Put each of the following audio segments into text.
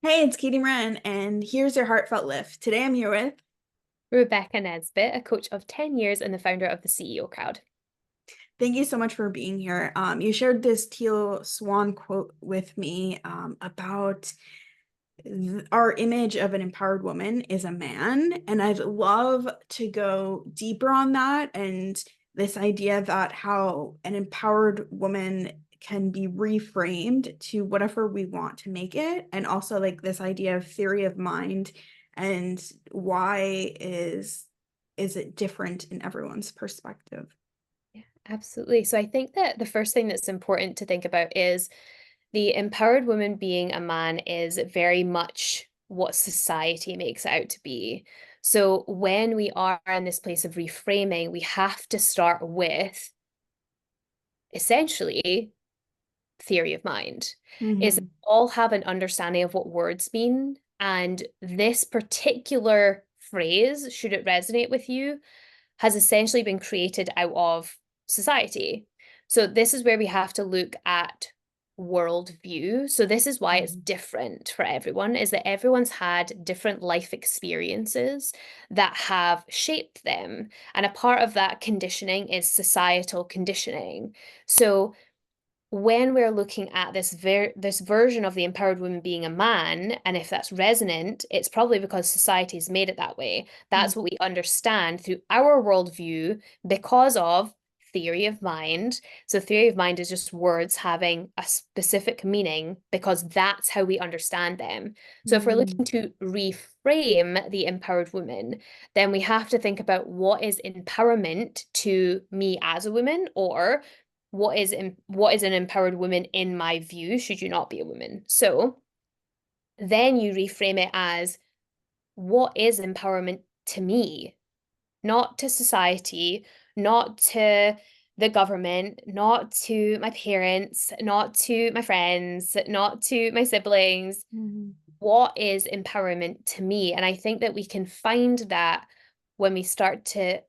Hey, it's Katie Moran, and here's your heartfelt lift. Today I'm here with. Rebecca Nesbit, a coach of 10 years and the founder of the CEO Crowd. Thank you so much for being here. You shared this Teal Swan quote with me about our image of an empowered woman is a man, and I'd love to go deeper on that and this idea that how an empowered woman can be reframed to whatever we want to make it, and also like this idea of theory of mind and why is it different in everyone's perspective. Yeah, absolutely. So I think that the first thing that's important to think about is the empowered woman being a man is very much what society makes it out to be. So when we are in this place of reframing, we have to start with essentially theory of mind. Is Mhm. all have an understanding of what words mean, and this particular phrase, should it resonate with you, has essentially been created out of society. So this is where we have to look at worldview. So this is why it's Mhm. different for everyone, is that everyone's had different life experiences that have shaped them. And a part of that conditioning is societal conditioning. So when we're looking at this version of the empowered woman being a man, and if that's resonant, it's probably because society's made it that way. That's what we understand through our worldview because of theory of mind. So theory of mind is just words having a specific meaning because that's how we understand them. So if we're Mhm. looking to reframe the empowered woman, then we have to think about what is empowerment to me as a woman, or what is an empowered woman in my view, should you not be a woman. So then you reframe it as, what is empowerment to me, not to society, not to the government, not to my parents, not to my friends, not to my siblings. Mhm. What is empowerment to me? And I think that we can find that when we start to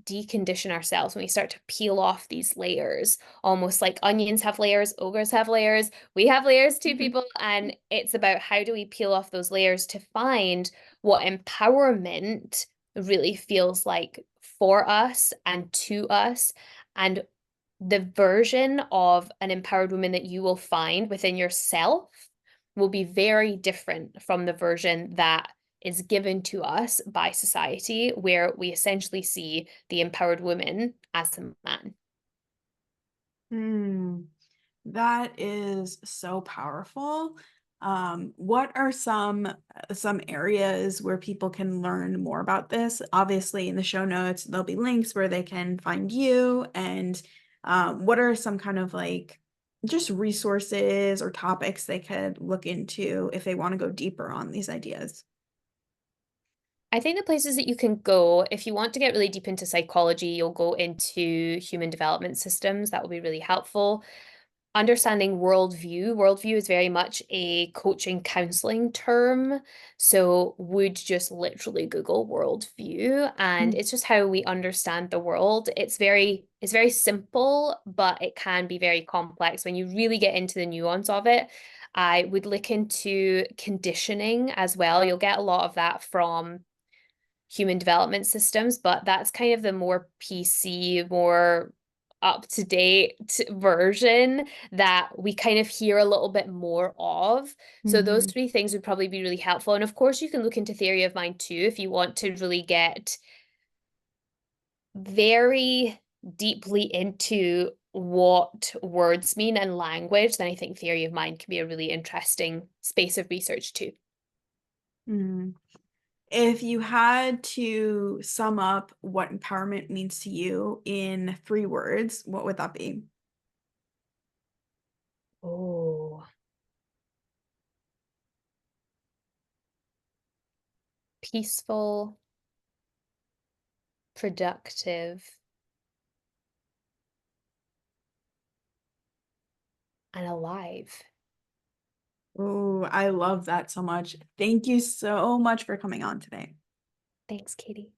decondition ourselves, when we start to peel off these layers, almost like onions have layers, ogres have layers, we have layers too, Mhm. people. And it's about how do we peel off those layers to find what empowerment really feels like for us and to us. And the version of an empowered woman that you will find within yourself will be very different from the version that is given to us by society, where we essentially see the empowered woman as a man. Hmm. That is so powerful. What are some areas where people can learn more about this? Obviously, in the show notes, there'll be links where they can find you. And what are some kind of like just resources or topics they could look into if they want to go deeper on these ideas? I think the places that you can go, if you want to get really deep into psychology, you'll go into human development systems. That will be really helpful. Understanding worldview. Worldview is very much a coaching counseling term. So would just literally Google worldview, and it's just how we understand the world. It's very simple, but it can be very complex when you really get into the nuance of it. I would look into conditioning as well. You'll get a lot of that from human development systems, but that's kind of the more PC, more up to date version that we kind of hear a little bit more of. So those Mhm. three things would probably be really helpful. And of course, you can look into theory of mind too if you want to really get very deeply into what words mean and language. Then I think theory of mind can be a really interesting space of research too. Mhm. If you had to sum up what empowerment means to you in 3 words, what would that be? Oh, peaceful, productive, and alive. Oh, I love that so much. Thank you so much for coming on today. Thanks, Katie.